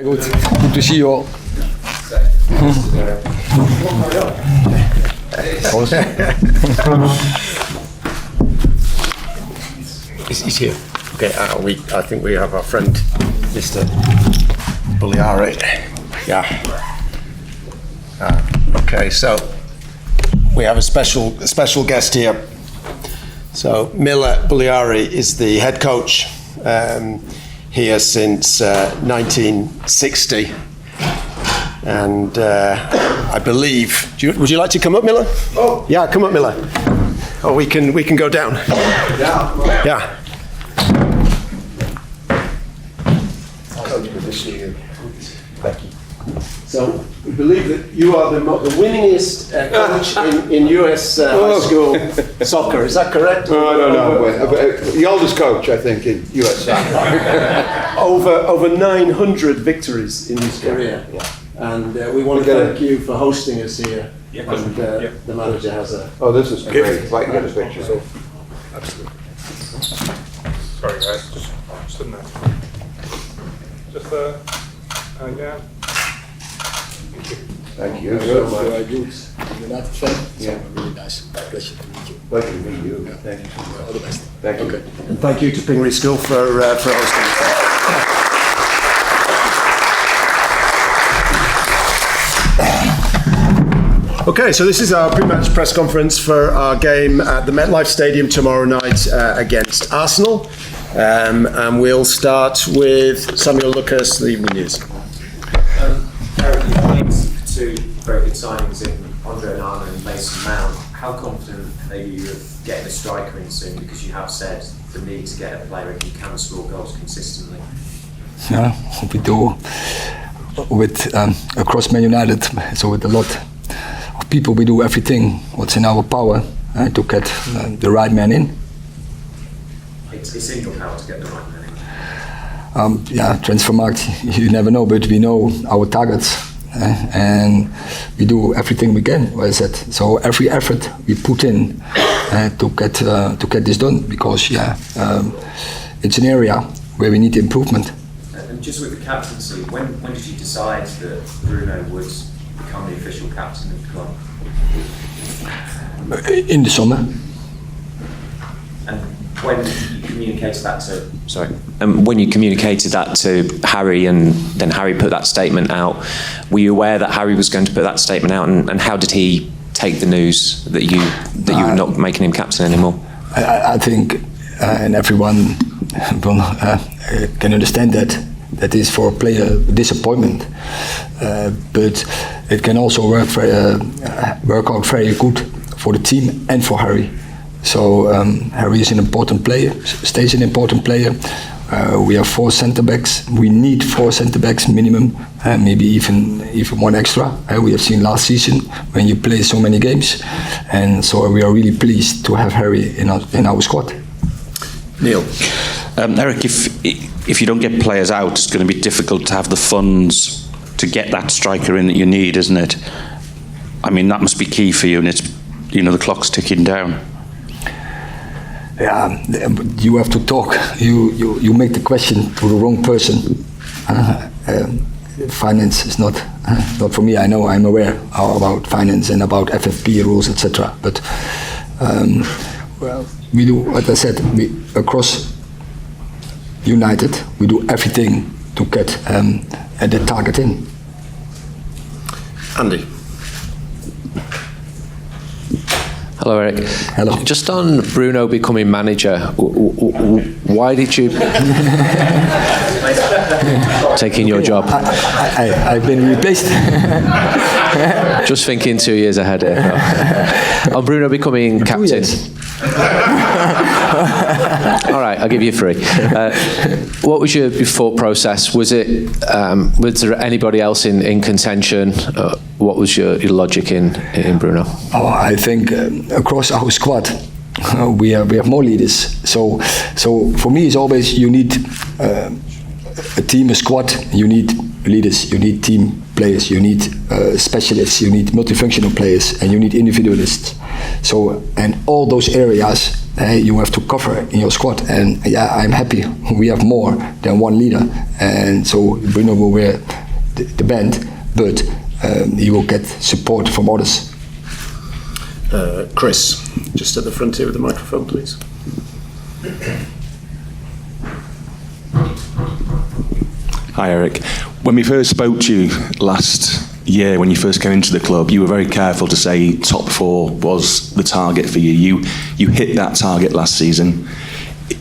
Goed, goed plezier joh. He's here. Okay, I think we have our friend, Mr. Bulliari. Yeah. Okay, so we have a special guest here. So Mila Bulliari is the head coach here since 1960, and I believe. Would you like to come up, Mila? Oh, yeah, come up, Mila. Oh, we can go down. Yeah. Yeah. Thank you. So we believe that you are the winningest coach in US high school soccer. Is that correct? No. The oldest coach, I think, in US soccer. over 900 victories in his career. Yeah. And we want to thank you for hosting us here. Yeah, and the manager has a... Oh, this is great. If I can get a picture. Absolutely. Sorry guys, just in there. Just yeah. Thank you so much. Very good. United fan. Yeah. Really nice. Pleasure to meet you. Pleasure to meet you. Thank you so much. All the best. Thank you. Okay. And thank you to Pingree School for hosting. Okay, so this is our pre-match press conference for our game at the MetLife Stadium tomorrow night against Arsenal. And we'll start with Samuel Lucas, the evening news. Eric, you made two very good signings in Mount and Onana and Mount. How confident are you of getting a striker in soon? Because you have said the need to get a player who can score goals consistently. Yeah, we do with across Man United. So with a lot of people, we do everything what's in our power to get the right man in. It's in your power to get the right man in. Yeah, transfer market, you never know, but we know our targets and we do everything we can. What I said. So every effort we put in to get this done, because it's an area where we need improvement. And just with the captaincy, when did you decide that Bruno would become the official captain of the club? In the summer. And when you communicated that when you communicated that to Harry, and then Harry put that statement out, were you aware that Harry was going to put that statement out, and how did he take the news that you were not making him captain anymore? I think, and everyone can understand that is for a player disappointment, but it can also work out very good for the team and for Harry. So Harry is an important player, stays an important player. We have 4 centre backs. We need 4 centre backs minimum, maybe even one extra. We have seen last season when you play so many games, and so we are really pleased to have Harry in our squad. Neil. Erik, if you don't get players out, it's going to be difficult to have the funds to get that striker in that you need, isn't it? I mean, that must be key for you, and it's, the clock's ticking down. Yeah, you have to talk. You make the question to the wrong person. Finance is not for me. I know, I'm aware about finance and about FFP rules, etc. But we do, what I said, across United, we do everything to get the target in. Andy. Hello, Erik. Hello. Just on Bruno becoming manager, why did you taking your job? I've been replaced. Just thinking 2 years ahead here. On Bruno becoming captain. All right, I'll give you 3. What was your thought process? Was there anybody else in contention? What was your logic in Bruno? Oh, I think across our squad we have more leaders. So for me, it's always you need a team, a squad. You need leaders. You need team players. You need specialists. You need multifunctional players, and you need individualists. So, and all those areas you have to cover in your squad. And yeah, I'm happy we have more than one leader. And so Bruno will wear the band, but he will get support from others. Chris, just at the front here with the microphone, please. Hi, Erik. When we first spoke to you last year, when you first came into the club, you were very careful to say top 4 was the target for you. You hit that target last season.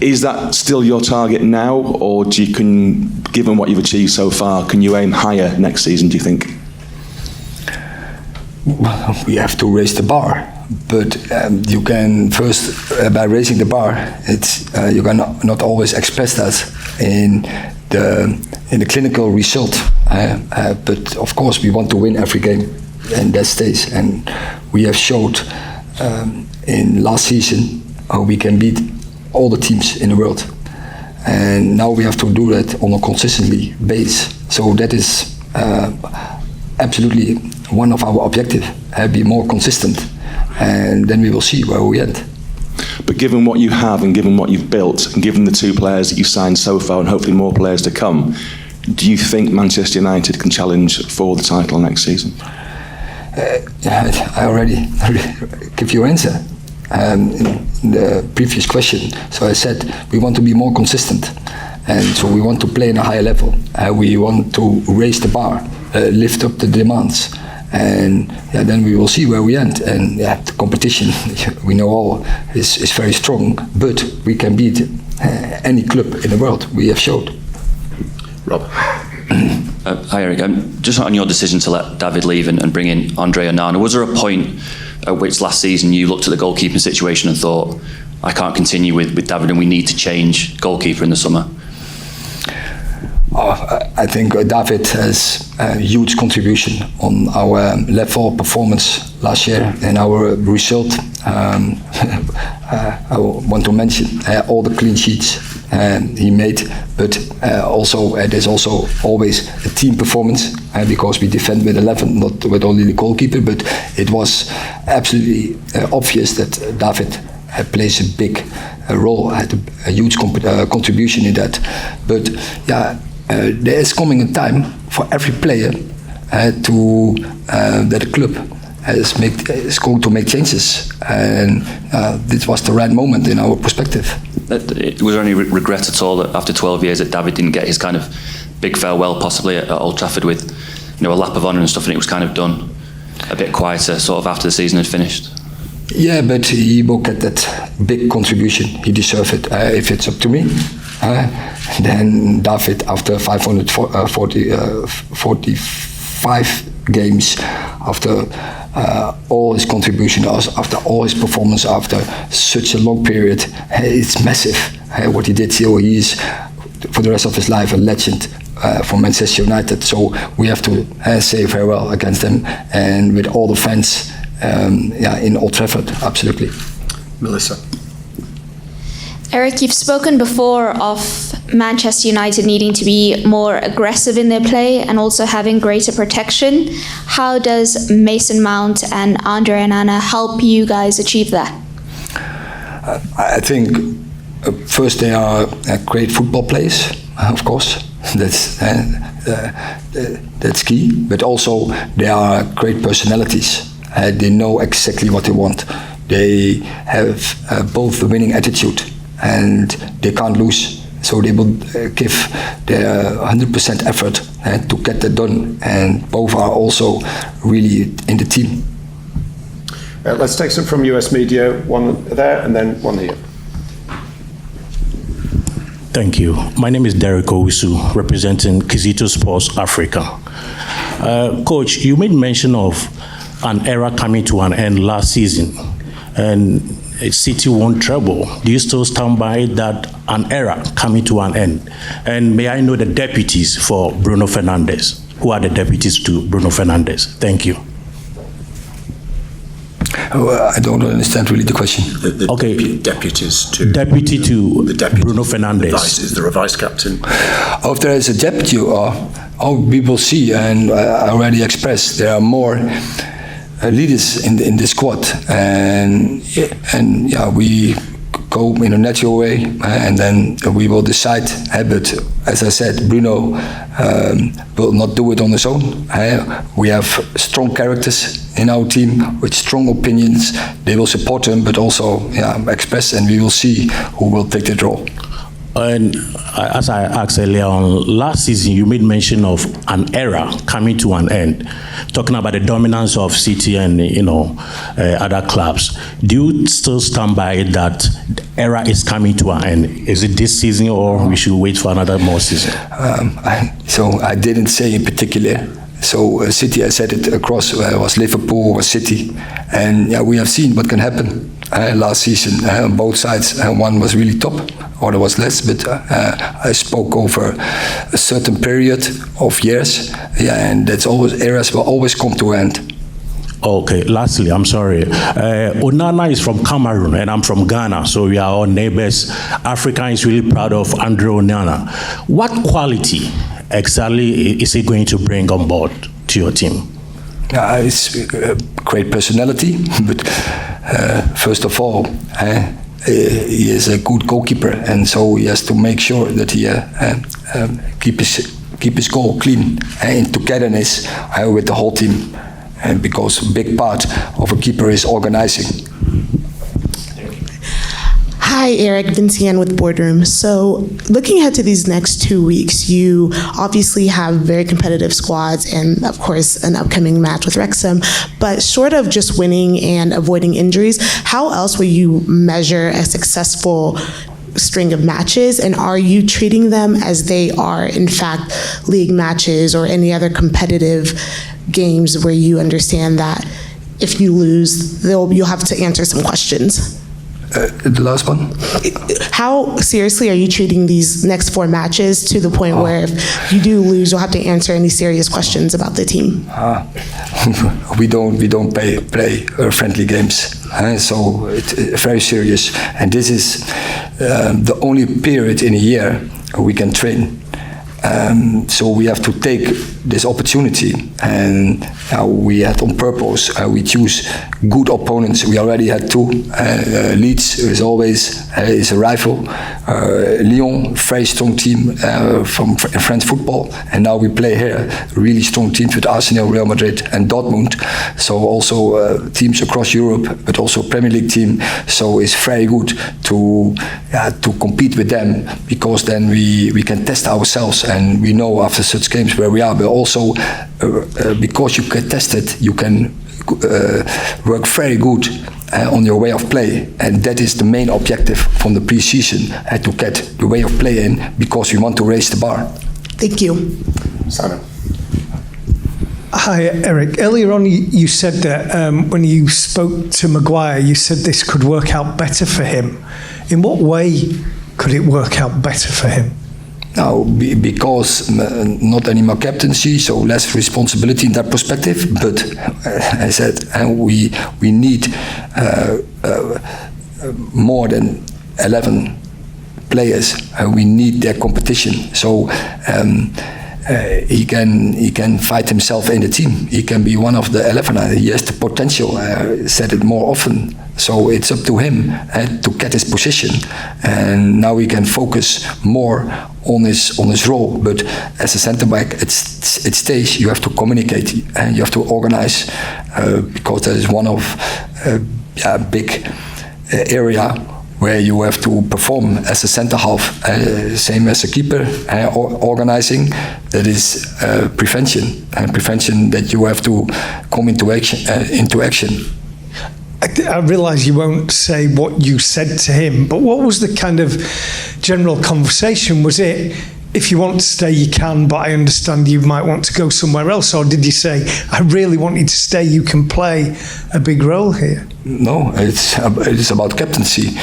Is that still your target now, or given what you've achieved so far, can you aim higher next season, do you think? We have to raise the bar, but you can first, by raising the bar, you can not always express that in the clinical result. But of course, we want to win every game, and that stays. And we have showed in last season how we can beat all the teams in the world, and now we have to do that on a consistently base. So that is absolutely one of our objectives, be more consistent, and then we will see where we end. But given what you have and given what you've built and given the 2 players that you've signed so far and hopefully more players to come, do you think Manchester United can challenge for the title next season? I already give you an answer in the previous question. So I said we want to be more consistent, and so we want to play in a higher level. We want to raise the bar, lift up the demands, and then we will see where we end. And the competition, we know all, is very strong, but we can beat any club in the world. We have showed. Rob. Hi, Erik. Just on your decision to let David leave and bring in Onana, was there a point at which last season you looked at the goalkeeping situation and thought, I can't continue with David and we need to change goalkeeper in the summer? I think David has a huge contribution on our level performance last year and our result. I want to mention all the clean sheets he made, but also there's also always a team performance because we defend with 11, not with only the goalkeeper, but it was absolutely obvious that David plays a big role, had a huge contribution in that. But yeah, there is coming a time for every player that the club is going to make changes, and this was the right moment in our perspective. Was there any regret at all that after 12 years that David didn't get his kind of big farewell possibly at Old Trafford with a lap of honour and stuff, and it was kind of done a bit quieter sort of after the season had finished? Yeah, but he will get that big contribution. He deserves it. If it's up to me, then David, after 545 games, after all his contribution, after all his performance, after such a long period, it's massive what he did. So he is, for the rest of his life, a legend for Manchester United. So we have to say farewell against him, and with all the fans in Old Trafford, absolutely. Melissa. Erik, you've spoken before of Manchester United needing to be more aggressive in their play and also having greater protection. How does Mason Mount and Onana and Onana help you guys achieve that? I think first they are great football players, of course. That's key. But also they are great personalities. They know exactly what they want. They have both the winning attitude, and they can't lose. So they will give their 100% effort to get that done. And both are also really in the team. Let's take some from US media, one there and then one here. Thank you. My name is Derek Owusu, representing Kizito Sports Africa. Coach, you made mention of an era coming to an end last season, and City won treble. Do you still stand by that, an era coming to an end? And may I know the deputies for Bruno Fernandes? Who are the deputies to Bruno Fernandes? Thank you. I don't understand really the question. Deputies to Bruno Fernandes. Is there a vice captain? If there is a deputy, we will see. And I already expressed there are more leaders in the squad, and we go in a natural way, and then we will decide. But as I said, Bruno will not do it on his own. We have strong characters in our team with strong opinions. They will support him, but also express, and we will see who will take the role. And as I asked earlier on, last season you made mention of an era coming to an end, talking about the dominance of City and other clubs. Do you still stand by it that the era is coming to an end? Is it this season, or we should wait for another more season? So I didn't say in particular. So City, I said it across, was Liverpool, was City, and we have seen what can happen. Last season on both sides, one was really top, other was less, but I spoke over a certain period of years, and that's always, eras will always come to an end. Okay, lastly, I'm sorry. Onana is from Cameroon and I'm from Ghana, so we are all neighbors. Africa is really proud of Andre Onana. What quality exactly is he going to bring on board to your team? It's a great personality, but first of all, he is a good goalkeeper, and so he has to make sure that he keep his goal clean in togetherness with the whole team. And because a big part of a keeper is organizing. Hi, Erik, Vincian with Boardroom. So looking ahead to these next 2 weeks, you obviously have very competitive squads and, of course, an upcoming match with Wrexham. But short of just winning and avoiding injuries, how else will you measure a successful string of matches? And are you treating them as they are, in fact, league matches or any other competitive games where you understand that if you lose, you'll have to answer some questions? The last one? How seriously are you treating these next 4 matches to the point where if you do lose, you'll have to answer any serious questions about the team? We don't play friendly games, so it's very serious. And this is the only period in a year we can train. So we have to take this opportunity, and we had on purpose, we choose good opponents. We already had 2. Leeds is always is a rival. Lyon, very strong team from French football, and now we play here really strong teams with Arsenal, Real Madrid, and Dortmund. So also teams across Europe, but also Premier League team. So it's very good to compete with them, because then we can test ourselves, and we know after such games where we are. But also because you get tested, you can work very good on your way of play, and that is the main objective from the pre-season, to get the way of play in, because we want to raise the bar. Thank you. Simon. Hi, Erik. Earlier on, you said that when you spoke to Maguire, you said this could work out better for him. In what way could it work out better for him? Now, because not any more captaincy, so less responsibility in that perspective. But I said we need more than 11 players. We need their competition. So he can fight himself in the team. He can be one of the 11. He has the potential. I said it more often. So it's up to him to get his position, and now he can focus more on his role. But as a centre back, it stays. You have to communicate and you have to organize, because that is one of big area where you have to perform as a centre half, same as a keeper. Organizing, that is prevention, and prevention that you have to come into action. I realise you won't say what you said to him, but what was the kind of general conversation? Was it, if you want to stay, you can, but I understand you might want to go somewhere else? Or did you say, I really want you to stay, you can play a big role here? No, it's about captaincy.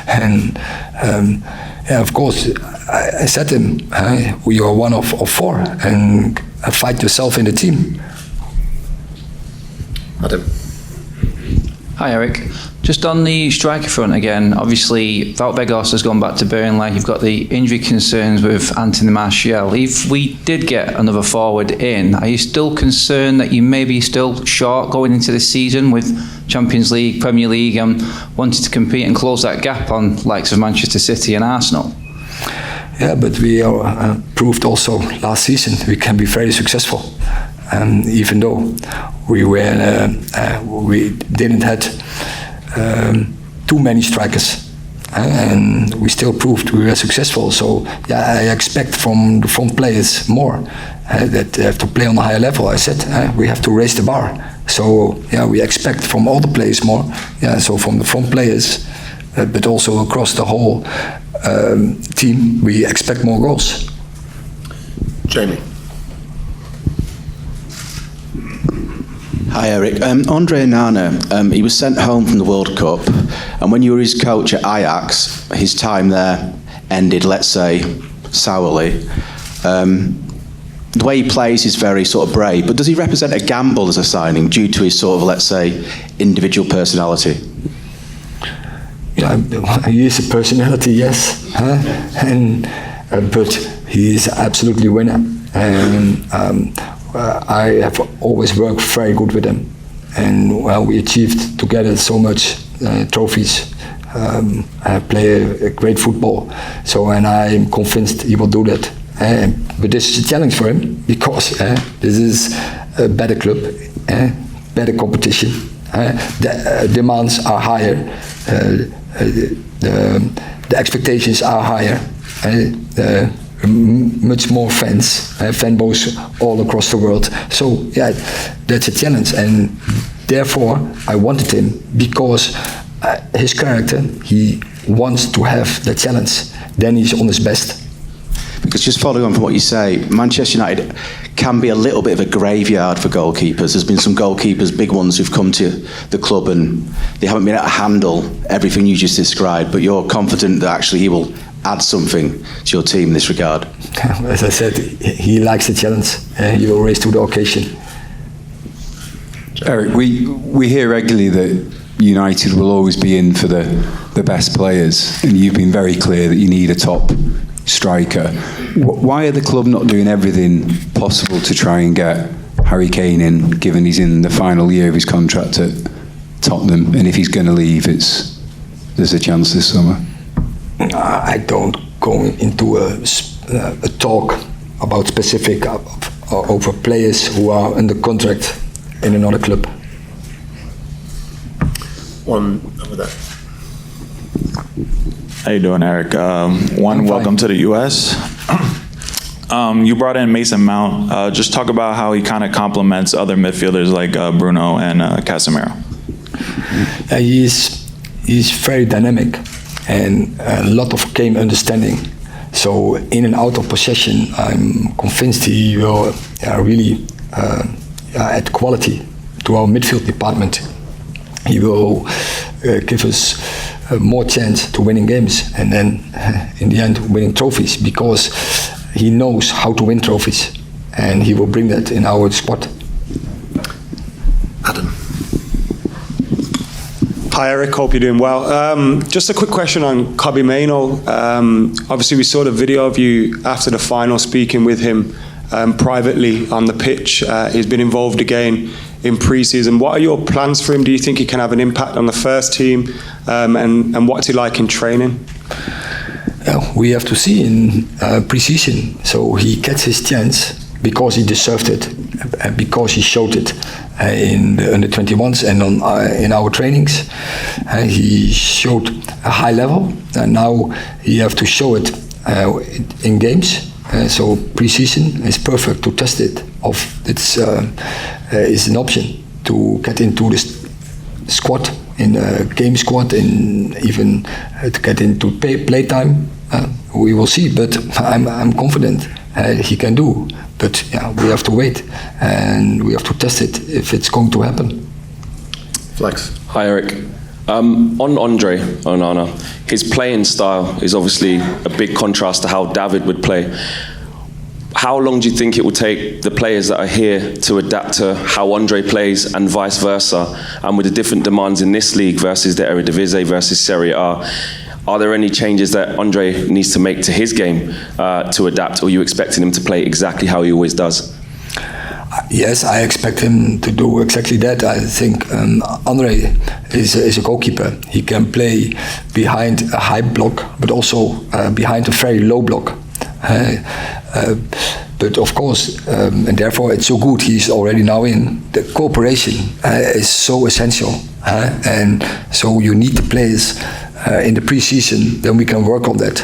And of course, I said to him, you are one of 4, and fight yourself in the team. Adam. Hi Erik. Just on the striker front again, obviously Wout Weghorst has gone back to Burnley. You've got the injury concerns with Anthony Martial. If we did get another forward in, are you still concerned that you may be still short going into this season with Champions League, Premier League, and wanting to compete and close that gap on likes of Manchester City and Arsenal? Yeah, but we proved also last season we can be very successful. Even though we didn't have too many strikers, and we still proved we were successful. So yeah, I expect from the front players more that they have to play on a higher level. I said we have to raise the bar. So yeah, we expect from all the players more. Yeah, so from the front players, but also across the whole team, we expect more goals. Jamie. Hi Erik. Andre Onana, he was sent home from the World Cup, and when you were his coach at Ajax, his time there ended, let's say, sourly. The way he plays is very sort of brave, but does he represent a gamble as a signing due to his sort of, let's say, individual personality? Yeah, he is a personality, yes, but he is absolutely winner, and I have always worked very good with him, and well, we achieved together so much trophies. I play a great football, so and I'm convinced he will do that. But this is a challenge for him because this is a better club, better competition. The demands are higher, the expectations are higher. Much more fanboys all across the world. So yeah, that's a challenge, and therefore I wanted him because his character, he wants to have the challenge. Then he's on his best. Because just following on from what you say, Manchester United can be a little bit of a graveyard for goalkeepers. There's been some goalkeepers, big ones, who've come to the club and they haven't been able to handle everything you just described, but you're confident that actually he will add something to your team in this regard? As I said, he likes the challenge. He will raise to the occasion. Erik, we hear regularly that United will always be in for the best players, and you've been very clear that you need a top striker. Why are the club not doing everything possible to try and get Harry Kane in, given he's in the final year of his contract at Tottenham, and if he's going to leave, there's a chance this summer? I don't go into a talk about specific over players who are under contract in another club. One over there. How you doing, Erik? Welcome to the U.S. You brought in Mason Mount. Just talk about how he kind of complements other midfielders like Bruno and Casemiro. He's very dynamic and a lot of game understanding. So in and out of possession, I'm convinced he will really add quality to our midfield department. He will give us more chance to winning games and then in the end winning trophies, because he knows how to win trophies and he will bring that in our squad. Adam. Hi Erik, hope you're doing well. Just a quick question on Kobbie Mainoo. Obviously we saw the video of you after the final speaking with him privately on the pitch. He's been involved again in pre-season. What are your plans for him? Do you think he can have an impact on the first team? And what's he like in training? We have to see in pre-season. So he gets his chance because he deserved it, because he showed it in the under-21s and in our trainings. He showed a high level, and now he have to show it in games. So pre-season is perfect to test it. It's is an option to get into the squad, in a game squad, and even to get into playtime. We will see, but I'm confident he can do. But yeah, we have to wait and we have to test it if it's going to happen. Flex. Hi Erik. On Andre Onana, his playing style is obviously a big contrast to how David would play. how long do you think it will take the players that are here to adapt to how Andre plays and vice versa? And with the different demands in this league versus the Eredivisie versus Serie A, are there any changes that Andre needs to make to his game to adapt, or are you expecting him to play exactly how he always does? Yes, I expect him to do exactly that. I think Andre is a goalkeeper. He can play behind a high block, but also behind a very low block. But of course, and therefore it's so good he's already now in. The cooperation is so essential. And so you need the players in the pre-season, then we can work on that.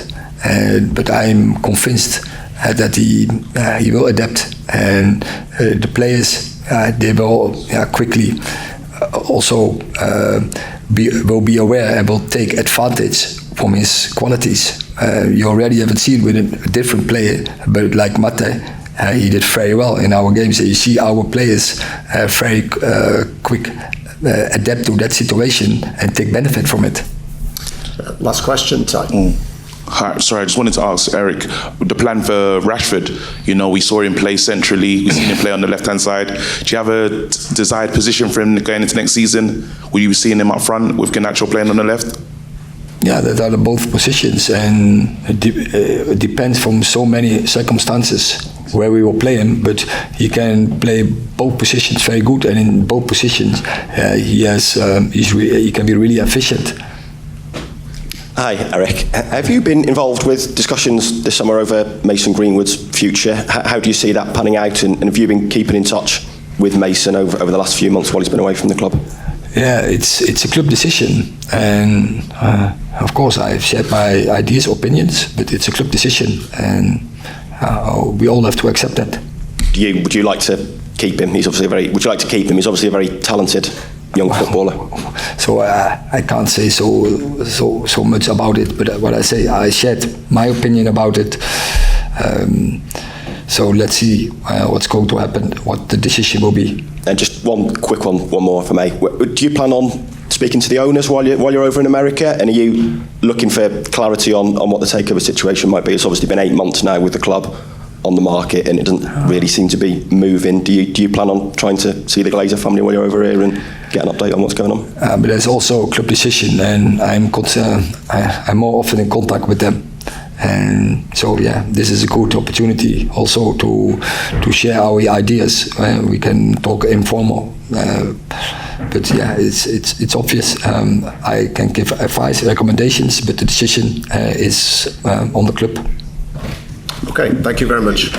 But I'm convinced that he will adapt, and the players they will quickly also will be aware and will take advantage from his qualities. You already have seen with a different player, but like Mate, he did very well in our games. You see our players very quick adapt to that situation and take benefit from it. Last question, Ty. Hi, sorry, I just wanted to ask Erik, the plan for Rashford. You know, we saw him play centrally, we've seen him play on the left-hand side. Do you have a desired position for him going into next season? Will you be seeing him up front with Garnacho playing on the left? Yeah, that are both positions, and it depends from so many circumstances where we will play him. But he can play both positions very good, and in both positions, he can be really efficient. Hi, Erik. Have you been involved with discussions this summer over Mason Greenwood's future? How do you see that panning out, and have you been keeping in touch with Mason over the last few months while he's been away from the club? Yeah, it's a club decision, and of course I've shared my ideas, opinions, but it's a club decision, and we all have to accept that. Would you like to keep him? Would you like to keep him? He's obviously a very talented young footballer. So I can't say so much about it, but what I say, I shared my opinion about it. So let's see what's going to happen, what the decision will be. And just one quick one more for me. Do you plan on speaking to the owners while you're over in America? And are you looking for clarity on what the takeover situation might be? It's obviously been 8 months now with the club on the market, and it doesn't really seem to be moving. Do you plan on trying to see the Glazer family while you're over here and get an update on what's going on? But there's also a club decision, and I'm more often in contact with them. And so this is a good opportunity also to share our ideas. We can talk informal, but it's obvious. I can give advice, recommendations, but the decision is on the club. Okay, thank you very much.